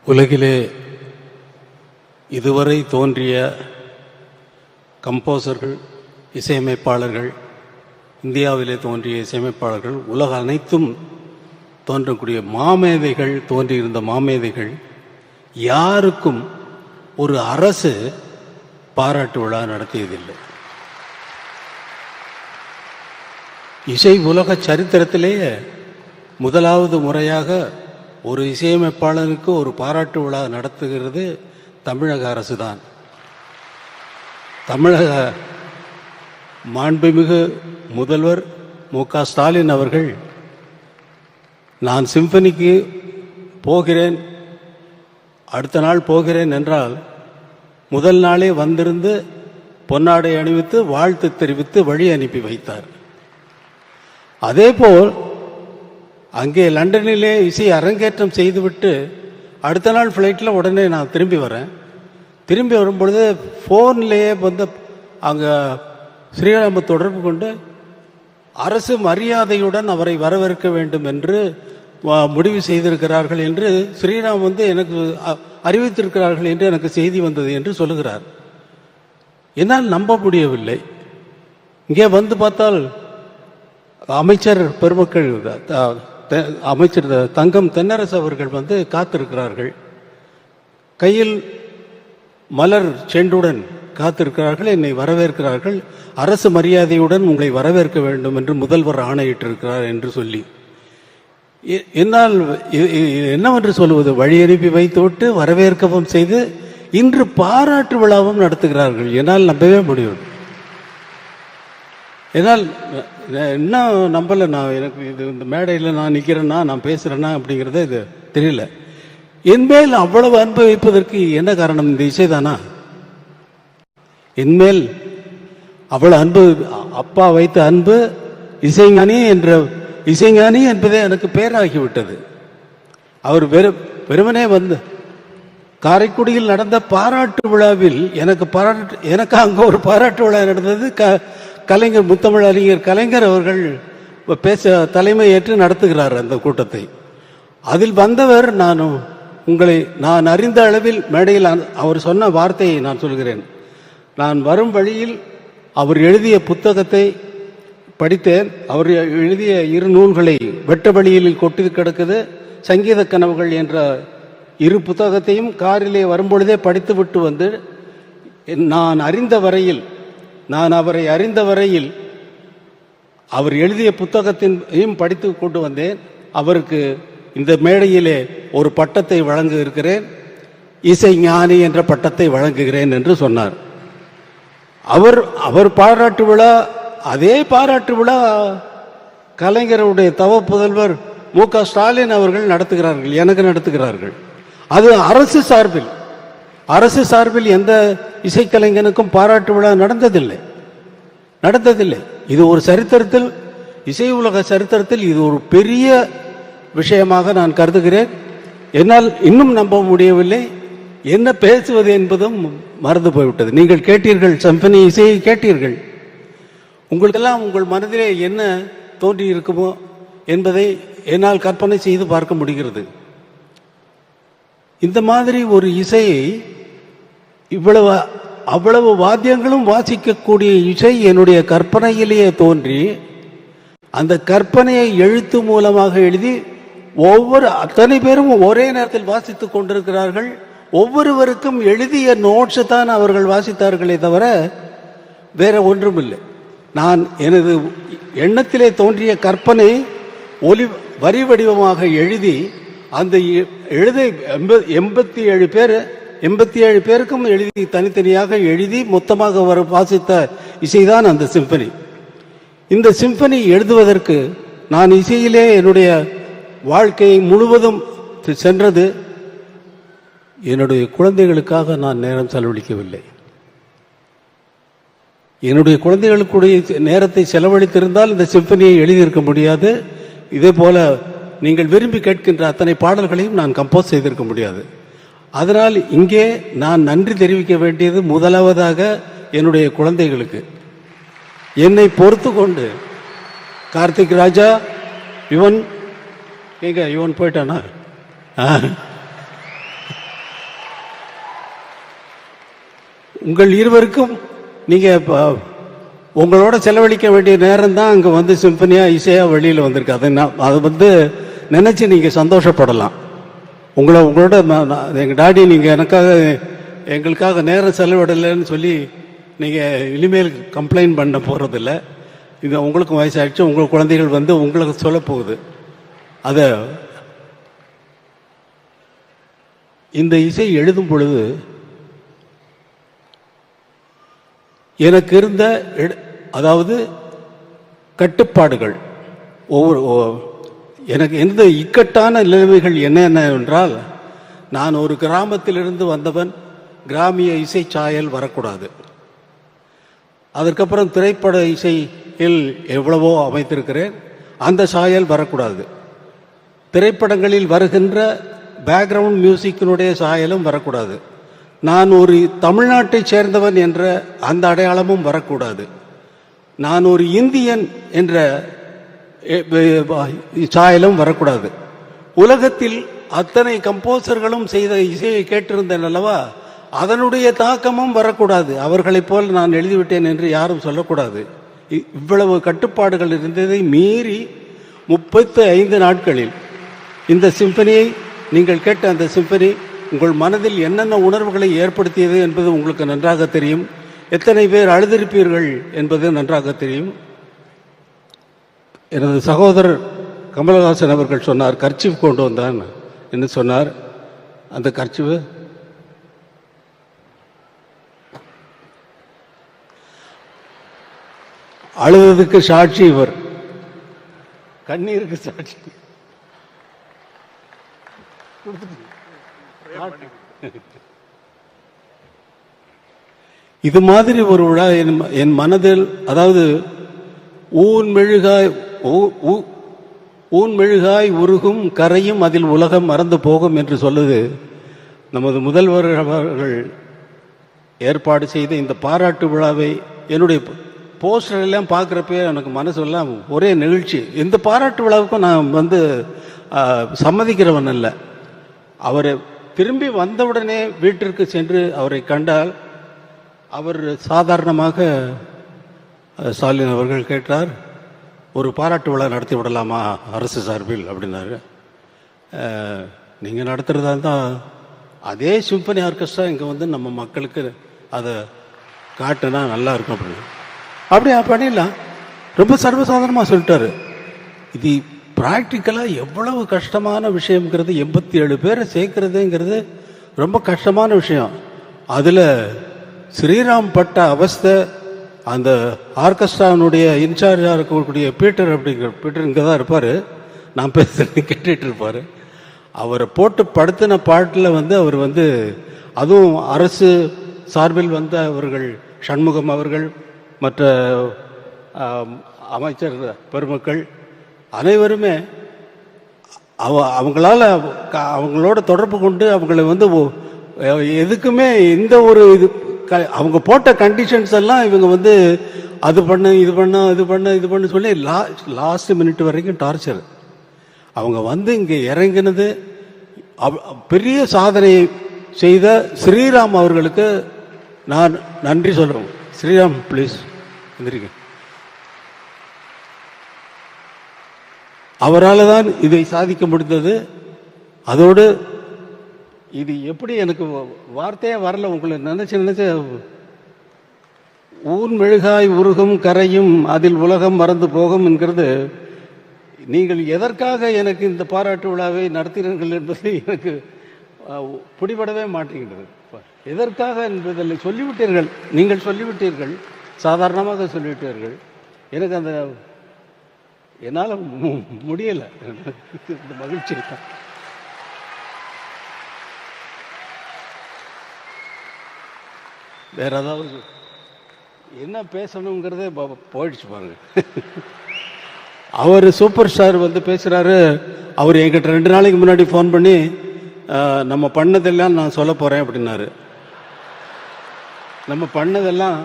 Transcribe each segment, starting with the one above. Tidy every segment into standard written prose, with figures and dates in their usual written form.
உலகிலே இதுவரை தோன்றிய கம்போசர்கள், இசையமைப்பாளர்கள், இந்தியாவிலே தோன்றிய இசையமைப்பாளர்கள், உலக அனைத்தும் தோன்றக்கூடிய மாமேதைகள், தோன்றியிருந்த மாமேதைகள் யாருக்கும் ஒரு அரசு பாராட்டு விழா நடத்தியதில்லை. இசை உலக சரித்திரத்திலேயே முதலாவது முறையாக ஒரு இசையமைப்பாளருக்கு ஒரு பாராட்டு விழா நடத்துகிறது தமிழக அரசு தான். தமிழக மாண்புமிகு முதல்வர் மு.க. ஸ்டாலின் அவர்கள், நான் சிம்பனிக்கு போகிறேன், அடுத்த நாள் போகிறேன் என்றால் முதல் நாளே வந்திருந்து பொன்னாடை அணிவித்து வாழ்த்து தெரிவித்து வழி அனுப்பி வைத்தார். அதேபோல் அங்கே லண்டனிலே இசை அரங்கேற்றம் செய்துவிட்டு அடுத்த நாள் ஃப்ளைட்டில் உடனே நான் திரும்பி வரேன். திரும்பி வரும்பொழுது ஃபோன்லேயே வந்து அங்கே ஸ்ரீராம தொடர்பு கொண்டு அரசு மரியாதையுடன் அவரை வரவேற்க வேண்டும் என்று முடிவு செய்திருக்கிறார்கள் என்று ஸ்ரீராம் வந்து எனக்கு அறிவித்திருக்கிறார்கள் என்று எனக்கு செய்தி வந்தது என்று சொல்லுகிறார். என்னால் நம்ப முடியவில்லை. இங்கே வந்து பார்த்தால் அமைச்சர் பெருமக்கள், அமைச்சர் தங்கம் தென்னரசு அவர்கள் வந்து காத்திருக்கிறார்கள். கையில் மலர் செண்டுடன் காத்திருக்கிறார்கள், என்னை வரவேற்கிறார்கள். அரசு மரியாதையுடன் உங்களை வரவேற்க வேண்டும் என்று முதல்வர் ஆணையிட்டிருக்கிறார் என்று சொல்லி, என்னால் என்னவென்று சொல்லுவது, வழி அனுப்பி வைத்துவிட்டு வரவேற்கவும் செய்து இன்று பாராட்டு விழாவும் நடத்துகிறார்கள். என்னால் நம்பவே முடியும். என்னால் என்ன நம்பலை. நான் எனக்கு இது இந்த மேடையில் நான் நிற்கிறேன்னா, நான் பேசுகிறேன்னா அப்படிங்கிறத இது தெரியல. என்மேல் அவ்வளவு அன்பு வைப்பதற்கு என்ன காரணம்? இந்த இசைதானா? என்மேல் அவ்வளவு அன்பு, அப்பா வைத்த அன்பு, இசைஞானி என்ற இசைஞானி என்பதே எனக்கு பேராகிவிட்டது. அவர் வெறுமனே வந்து காரைக்குடியில் நடந்த பாராட்டு விழாவில் எனக்கு அங்கே ஒரு பாராட்டு விழா நடந்தது. கலைஞர், முத்தமிழ் அறிஞர் கலைஞர் அவர்கள் பேச தலைமை ஏற்று நடத்துகிறார் அந்த கூட்டத்தை. அதில் வந்தவர், நான் அறிந்த அளவில் மேடையில் அவர் சொன்ன வார்த்தையை நான் சொல்கிறேன். நான் வரும் வழியில் அவர் எழுதிய புத்தகத்தை படித்தேன். அவர் எழுதிய 2 நூல்களை வெட்ட வழியில் கொட்டி கிடக்குது, சங்கீத கனவுகள் என்ற 2 புத்தகத்தையும் காரிலே வரும்பொழுதே படித்து விட்டு வந்து, நான் அவரை அறிந்த வரையில் அவர் எழுதிய புத்தகத்தையும் படித்து கொண்டு வந்தேன். அவருக்கு இந்த மேடையிலே ஒரு பட்டத்தை வழங்க இருக்கிறேன், இசை ஞானி என்ற பட்டத்தை வழங்குகிறேன் என்று சொன்னார். அவர் பாராட்டு விழா, அதே பாராட்டு விழா கலைஞருடைய தவ புதல்வர் மு.க. ஸ்டாலின் அவர்கள் நடத்துகிறார்கள், எனக்கு நடத்துகிறார்கள். அது அரசு சார்பில் எந்த இசைக்கலைஞனுக்கும் பாராட்டு விழா நடந்ததில்லை. இது ஒரு சரித்திரத்தில், இசை உலக சரித்திரத்தில் இது ஒரு பெரிய விஷயமாக நான் கருதுகிறேன். என்னால் இன்னும் நம்ப முடியவில்லை. என்ன பேசுவது என்பதும் மறந்து போய்விட்டது. நீங்கள் கேட்டீர்கள், சிம்பனி இசையை கேட்டீர்கள். உங்களுக்கெல்லாம் உங்கள் மனதிலே என்ன தோன்றி இருக்குமோ என்பதை என்னால் கற்பனை செய்து பார்க்க முடிகிறது. இந்த மாதிரி ஒரு இசையை, அவ்வளவு வாத்தியங்களும் வாசிக்கக்கூடிய இசை என்னுடைய கற்பனையிலேயே தோன்றி, அந்த கற்பனையை எழுத்து மூலமாக எழுதி அத்தனை பேரும் ஒரே நேரத்தில் வாசித்துக் கொண்டிருக்கிறார்கள். ஒவ்வொருவருக்கும் எழுதிய நோட்ஸ் தான் அவர்கள் வாசித்தார்களே தவிர வேற ஒன்றும் இல்லை. நான் எனது எண்ணத்திலே தோன்றிய கற்பனை வரி வடிவமாக எழுதி, அந்த 87 பேருக்கும் எழுதி, தனித்தனியாக எழுதி மொத்தமாக வாசித்த இசைதான் அந்த சிம்பனி. இந்த சிம்பனி எழுதுவதற்கு நான் இசையிலே என்னுடைய வாழ்க்கையை முழுவதும் சென்றது. என்னுடைய குழந்தைகளுக்காக நான் நேரம் செலவழிக்கவில்லை. என்னுடைய குழந்தைகளுக்குடைய நேரத்தை செலவழித்திருந்தால் இந்த சிம்பனியை எழுதியிருக்க முடியாது. இதே போல நீங்கள் விரும்பி கேட்கின்ற அத்தனை பாடல்களையும் நான் கம்போஸ் செய்திருக்க முடியாது. அதனால் இங்கே நான் நன்றி தெரிவிக்க வேண்டியது முதலாவதாக என்னுடைய குழந்தைகளுக்கு. என்னை பொறுத்து கொண்டு கார்த்திக் ராஜா, இவன் போயிட்டானா? உங்கள் இருவருக்கும் நீங்கள் உங்களோட செலவழிக்க வேண்டிய நேரம் தான் அங்கே வந்து சிம்பனியாக இசையாக வெளியில் வந்திருக்கு. அதை வந்து நினச்சி நீங்கள் சந்தோஷப்படலாம். உங்களோட எங்கள் டாடி நீங்கள் எங்களுக்காக நேரம் செலவிடலைன்னு சொல்லி நீங்கள் இனிமேல் கம்ப்ளைண்ட் பண்ண போகிறதில்ல. இது உங்களுக்கும் வயசாகிடுச்சு, உங்கள் குழந்தைகள் வந்து உங்களுக்கு சொல்ல போகுது. அதை இந்த இசை எழுதும் பொழுது எனக்கு இருந்த அதாவது கட்டுப்பாடுகள், எனக்கு எந்த இக்கட்டான நிலைமைகள் என்னென்ன என்றால், நான் ஒரு கிராமத்திலிருந்து வந்தவன், கிராமிய இசை சாயல் வரக்கூடாது. அதற்கப்புறம் திரைப்பட இசையில் எவ்வளவோ அமைத்திருக்கிறேன், அந்த சாயல் வரக்கூடாது. திரைப்படங்களில் வருகின்ற பேக்ரவுண்ட் மியூசிக்கினுடைய சாயலும் வரக்கூடாது. நான் ஒரு தமிழ்நாட்டை சேர்ந்தவன் என்ற அந்த அடையாளமும் வரக்கூடாது. நான் ஒரு இந்தியன் என்ற சாயலும் வரக்கூடாது. உலகத்தில் அத்தனை கம்போசர்களும் செய்த இசையை கேட்டிருந்தேன் அல்லவா, அதனுடைய தாக்கமும் வரக்கூடாது. அவர்களைப் போல் நான் எழுதிவிட்டேன் என்று யாரும் சொல்லக்கூடாது. இவ்வளவு கட்டுப்பாடுகள் இருந்ததை மீறி 35 நாட்களில் இந்த சிம்பனியை, நீங்கள் கேட்ட அந்த சிம்பனி உங்கள் மனதில் என்னென்ன உணர்வுகளை ஏற்படுத்தியது என்பது உங்களுக்கு நன்றாக தெரியும். எத்தனை பேர் அழுதிருப்பீர்கள் என்பது நன்றாக தெரியும். எனது சகோதரர் கமலஹாசன் அவர்கள் சொன்னார், கர்ச்சீஃப் கொண்டு வந்தான் என்று சொன்னார். அந்த கர்ச்சீஃப் அழுததுக்கு சாட்சி இவர், கண்ணீருக்கு சாட்சி. இது மாதிரி ஒரு விழா என் மனதில், அதாவது ஊன் மெழுகாய் உருகும் கரையும் அதில் உலகம் மறந்து போகும் என்று சொல்லுது நமது முதல்வர் அவர்கள் ஏற்பாடு செய்த இந்த பாராட்டு விழாவை. என்னுடைய போஸ்டர் எல்லாம் பார்க்குறப்ப எனக்கு மனசெல்லாம் ஒரே நிகழ்ச்சி. இந்த பாராட்டு விழாவுக்கும் நான் வந்து சம்மதிக்கிறவன் அல்ல. அவர் திரும்பி வந்தவுடனே வீட்டிற்கு சென்று அவரை கண்டால், அவர் சாதாரணமாக ஸ்டாலின் அவர்கள் கேட்டார், ஒரு பாராட்டு விழா நடத்தி விடலாமா அரசு சார்பில் அப்படின்னாரு. நீங்கள் நடத்துகிறதா இருந்தால் அதே சிம்பனி ஆர்கெஸ்ட்ரா இங்கே வந்து நம்ம மக்களுக்கு அதை காட்டுனா நல்லா இருக்கும் அப்படின்னு. அப்படியே பண்ணிடலாம், ரொம்ப சர்வசாதாரணமாக சொல்லிட்டாரு. இது ப்ராக்டிக்கலாக எவ்வளவு கஷ்டமான விஷயங்கிறது, 87 பேரை சேர்க்கறதுங்கிறது ரொம்ப கஷ்டமான விஷயம். அதில் ஸ்ரீராம் பட்ட அவஸ்தை, அந்த ஆர்கெஸ்ட்ரானுடைய இன்சார்ஜாக இருக்கக்கூடிய பீட்டர் இங்கே தான் இருப்பார், நான் பேசுறது கேட்டுட்டு இருப்பார். அவரை போட்டு படுத்தின பாட்டில் வந்து அவர் வந்து, அதுவும் அரசு சார்பில் வந்த அவர்கள், சண்முகம் அவர்கள், மற்ற அமைச்சர் பெருமக்கள் அனைவருமே அவங்களோட தொடர்பு கொண்டு அவங்களை வந்து எதுக்குமே இந்த ஒரு இது அவங்க போட்ட கண்டிஷன்ஸ் எல்லாம் இவங்க வந்து அது பண்ணு இது பண்ணு சொல்லி லாஸ்ட் மினிட் வரைக்கும் டார்ச்சர். அவங்க வந்து இங்கே இறங்கினது பெரிய சாதனை செய்த ஸ்ரீராம் அவர்களுக்கு நான் நன்றி சொல்கிறேன். ஸ்ரீராம் ப்ளீஸ் எந்திரிக்க. அவரால் தான் இதை சாதிக்க முடிந்தது. அதோடு இது எப்படி எனக்கு வார்த்தையே வரல, உங்களை நினைச்ச ஊன் மெழுகாய் உருகும் கரையும் அதில் உலகம் மறந்து போகும் என்கிறது, நீங்கள் எதற்காக எனக்கு இந்த பாராட்டு விழாவை நடத்தினீர்கள் என்பது எனக்கு பிடிபடவே மாட்டேங்கிறது. எதற்காக என்பதில் சொல்லிவிட்டீர்கள், நீங்கள் சொல்லிவிட்டீர்கள், சாதாரணமாக சொல்லிவிட்டீர்கள். எனக்கு அந்த என்னால் முடியலை, இந்த மகிழ்ச்சி தான். வேற ஏதாவது என்ன பேசணுங்கிறதே போயிடுச்சு பாருங்க. அவர் சூப்பர் ஸ்டார் வந்து பேசுகிறாரு. அவர் என்கிட்ட 2 நாளைக்கு முன்னாடி ஃபோன் பண்ணி நம்ம பண்ணதெல்லாம் நான் சொல்ல போகிறேன் அப்படின்னாரு. நம்ம பண்ணதெல்லாம்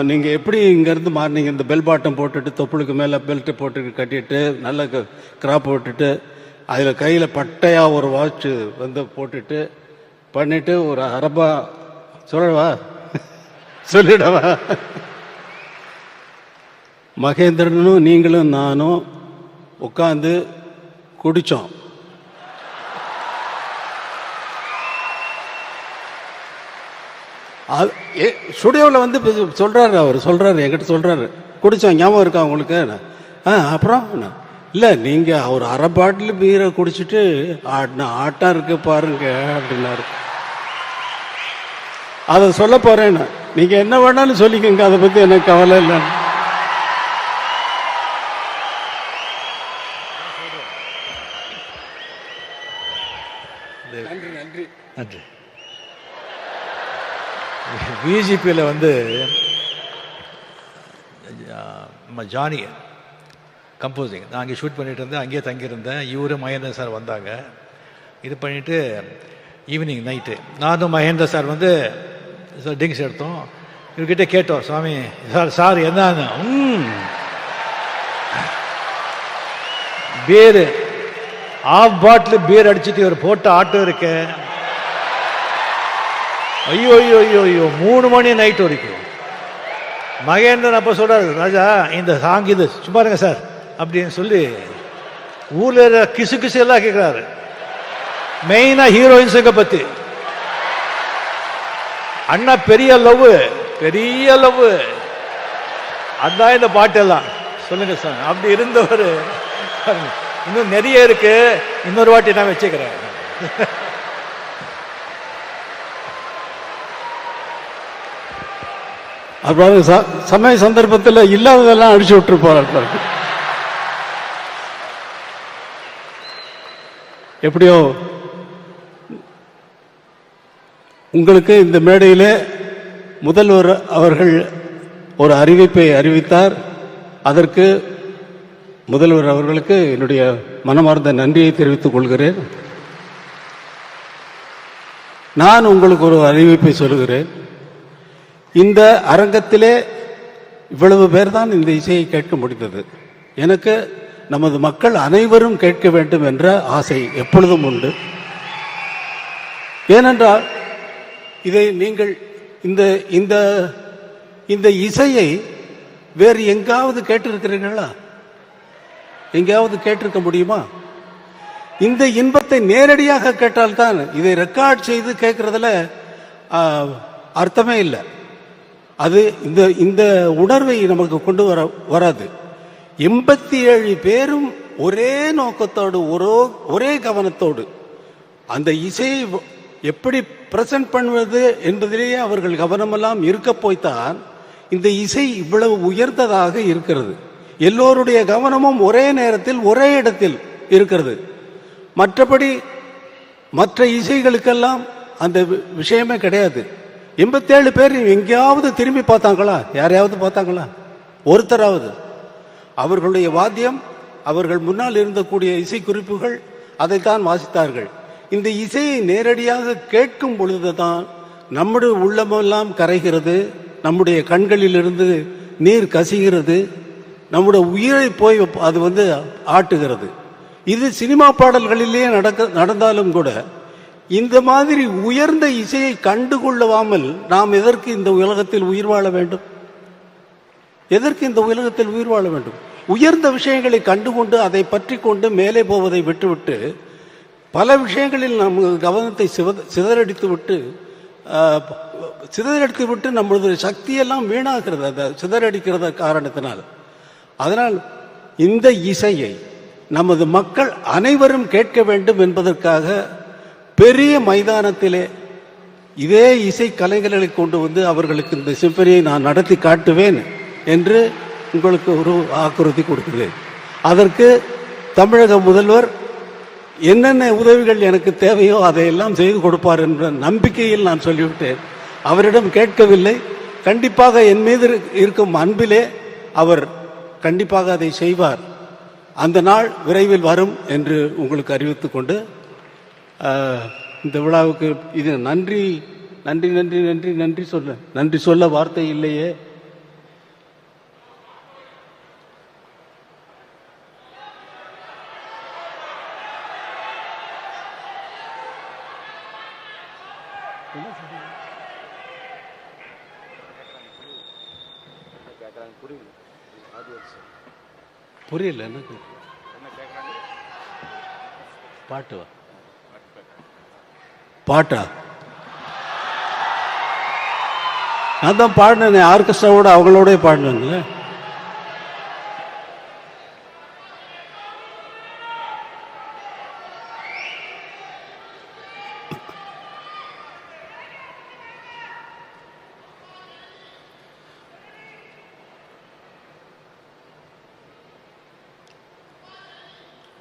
நீங்கள் எப்படி இங்கேருந்து மாறினீங்க, இந்த பெல் பாட்டம் போட்டுட்டு தொப்புளுக்கு மேலே பெல்ட்டு போட்டு கட்டிட்டு நல்ல கிராப் போட்டுட்டு அதில் கையில் பட்டையாக ஒரு வாட்ச் வந்து போட்டுட்டு பண்ணிவிட்டு ஒரு அரபா சொல்லவா? சொல்லிடவா? மகேந்திரனும் நீங்களும் நானும் உட்காந்து குடித்தோம். ஸ்டுடியோவில் வந்து சொல்கிறாரு, அவர் சொல்கிறாரு, என்கிட்ட சொல்கிறாரு, குடித்தோம் ஞாபகம் இருக்கா உங்களுக்கு? அப்புறம் இல்லை, நீங்கள் ஒரு அரை பாட்டில் பீரை குடிச்சிட்டு ஆட்டம் இருக்கு பாருங்க அப்படின்னாரு. அதை சொல்ல போகிறேன்னு, நீங்கள் என்ன வேணாலும் சொல்லிக்கோங்க, அதை பற்றி எனக்கு கவலை இல்லைன்னு. நன்றி நன்றி நன்றி. விஜிபியில் வந்து நம்ம ஜானி கம்போசிங், நான் அங்கே ஷூட் பண்ணிட்டு இருந்தேன், அங்கேயே தங்கியிருந்தேன். இவரு மகேந்திர சார் வந்தாங்க, இது பண்ணிவிட்டு ஈவினிங் நைட்டு நானும் மகேந்திர சார் வந்து ட்ரிங்க்ஸ் எடுத்தோம். இவர்கிட்ட கேட்டோம், சுவாமி சார் என்னன்னு, பீர் ஆஃப் பாட்டில் பீர் அடிச்சுட்டு இவர் போட்ட ஆட்டம் இருக்க, ஐயோ ஐயோ ஐயோ ஐயோ 3 மணி நைட் வரைக்கும். மகேந்திரன் அப்போ சொல்றாரு, ராஜா இந்த சாங் இது சும்மா இருங்க சார் அப்படின்னு சொல்லி ஊர்ல கிசு கிசு எல்லாம் கேட்கிறாரு. மெயினா ஹீரோயின்ஸுங்க பத்தி, அண்ணா பெரிய லவ் பெரிய லவ், அதான் இந்த பாட்டெல்லாம் சொல்லுங்க சார். அப்படி இருந்தவர் இன்னும் நிறைய இருக்கு, இன்னொரு வாட்டி நான் வச்சுக்கிறேன். அப்புறம் சமய சந்தர்ப்பத்தில் இல்லாததெல்லாம் அடிச்சு விட்டு போறாரு. எப்படியோ உங்களுக்கு இந்த மேடையிலே முதல்வர் அவர்கள் ஒரு அறிவிப்பை அறிவித்தார். அதற்கு முதல்வர் அவர்களுக்கு என்னுடைய மனமார்ந்த நன்றியை தெரிவித்துக் கொள்கிறேன். நான் உங்களுக்கு ஒரு அறிவிப்பை சொல்கிறேன். இந்த அரங்கத்திலே இவ்வளவு பேர் தான் இந்த இசையை கேட்க முடிந்தது. எனக்கு நமது மக்கள் அனைவரும் கேட்க வேண்டும் என்ற ஆசை எப்பொழுதும் உண்டு. ஏனென்றால் இதை நீங்கள் இந்த இந்த இந்த இசையை வேறு எங்காவது கேட்டிருக்கிறீர்களா? எங்கேயாவது கேட்டிருக்க முடியுமா? இந்த இன்பத்தை நேரடியாக கேட்டால்தான், இதை ரெக்கார்ட் செய்து கேட்கறதுல அர்த்தமே இல்லை. அது இந்த இந்த உணர்வை நமக்கு கொண்டு வராது. 87 பேரும் ஒரே நோக்கத்தோடு ஒரே கவனத்தோடு அந்த இசையை எப்படி பிரசன்ட் பண்ணுவது என்பதிலேயே அவர்கள் கவனமெல்லாம் இருக்க போய்த்தான் இந்த இசை இவ்வளவு உயர்ந்ததாக இருக்கிறது. எல்லோருடைய கவனமும் ஒரே நேரத்தில் ஒரே இடத்தில் இருக்கிறது. மற்றபடி மற்ற இசைகளுக்கெல்லாம் அந்த விஷயமே கிடையாது. 87 பேர் எங்கேயாவது திரும்பி பார்த்தாங்களா? யாரையாவது பார்த்தாங்களா? ஒருத்தராவது? அவர்களுடைய வாத்தியம், அவர்கள் முன்னால் இருந்தக்கூடிய இசை குறிப்புகள், அதைத்தான் வாசித்தார்கள். இந்த இசையை நேரடியாக கேட்கும் பொழுதுதான் நம்முடைய உள்ளமெல்லாம் கரைகிறது, நம்முடைய கண்களிலிருந்து நீர் கசிகிறது, நம்முடைய உயிரை போய் அது ஆட்டுகிறது. இது சினிமா பாடல்களிலேயே நடந்தாலும் கூட இந்த மாதிரி உயர்ந்த இசையை கண்டுகொள்ளாமல் நாம் எதற்கு இந்த உலகத்தில் உயிர் வாழ வேண்டும்? எதற்கு இந்த உலகத்தில் உயிர் வாழ வேண்டும்? உயர்ந்த விஷயங்களை கண்டுகொண்டு அதை பற்றி கொண்டு மேலே போவதை விட்டுவிட்டு பல விஷயங்களில் நம் கவனத்தை சிதறடித்து விட்டு நம்மளது சக்தியெல்லாம் வீணாகிறது, அதை சிதறடிக்கிறத காரணத்தினால். அதனால் இந்த இசையை நமது மக்கள் அனைவரும் கேட்க வேண்டும் என்பதற்காக பெரிய மைதானத்திலே இதே இசை கலைஞர்களை கொண்டு வந்து அவர்களுக்கு இந்த சிம்பனியை நான் நடத்தி காட்டுவேன் என்று உங்களுக்கு ஒரு வாக்குறுதி கொடுக்கிறேன். அதற்கு தமிழக முதல்வர் என்னென்ன உதவிகள் எனக்கு தேவையோ அதையெல்லாம் செய்து கொடுப்பார் என்ற நம்பிக்கையில் நான் சொல்லிவிட்டேன். அவரிடம் கேட்கவில்லை. கண்டிப்பாக என் மீது இருக்கும் அன்பிலே அவர் கண்டிப்பாக அதை செய்வார். அந்த நாள் விரைவில் வரும் என்று உங்களுக்கு அறிவித்துக் கொண்டு இந்த விழாவுக்கு இது நன்றி நன்றி நன்றி நன்றி நன்றி சொல்ல வார்த்தை இல்லையே. புரியல எனக்கு. பாட்டு பாட்டா? நான் தான் பாடினேன், ஆர்கெஸ்ட்ராவோட அவங்களோட பாடினேன்ல.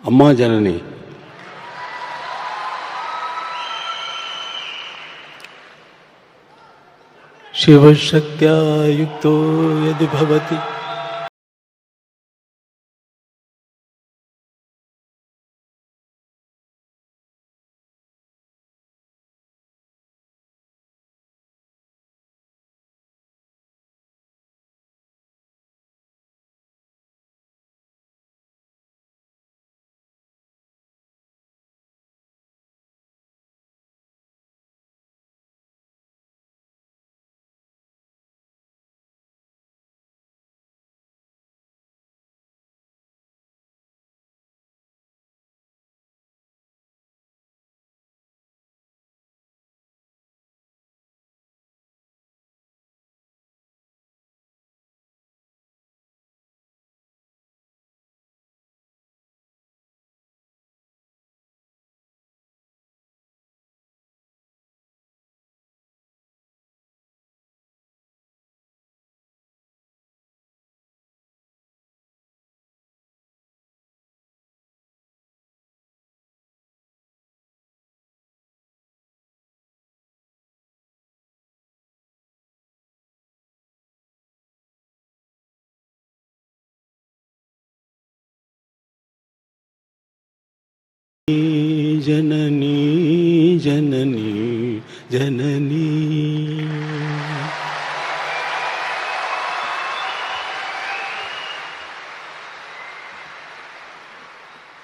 அம்மா ஜனனி. शिवशक्त्या युक्तो यदि भवति जननी जननी जननी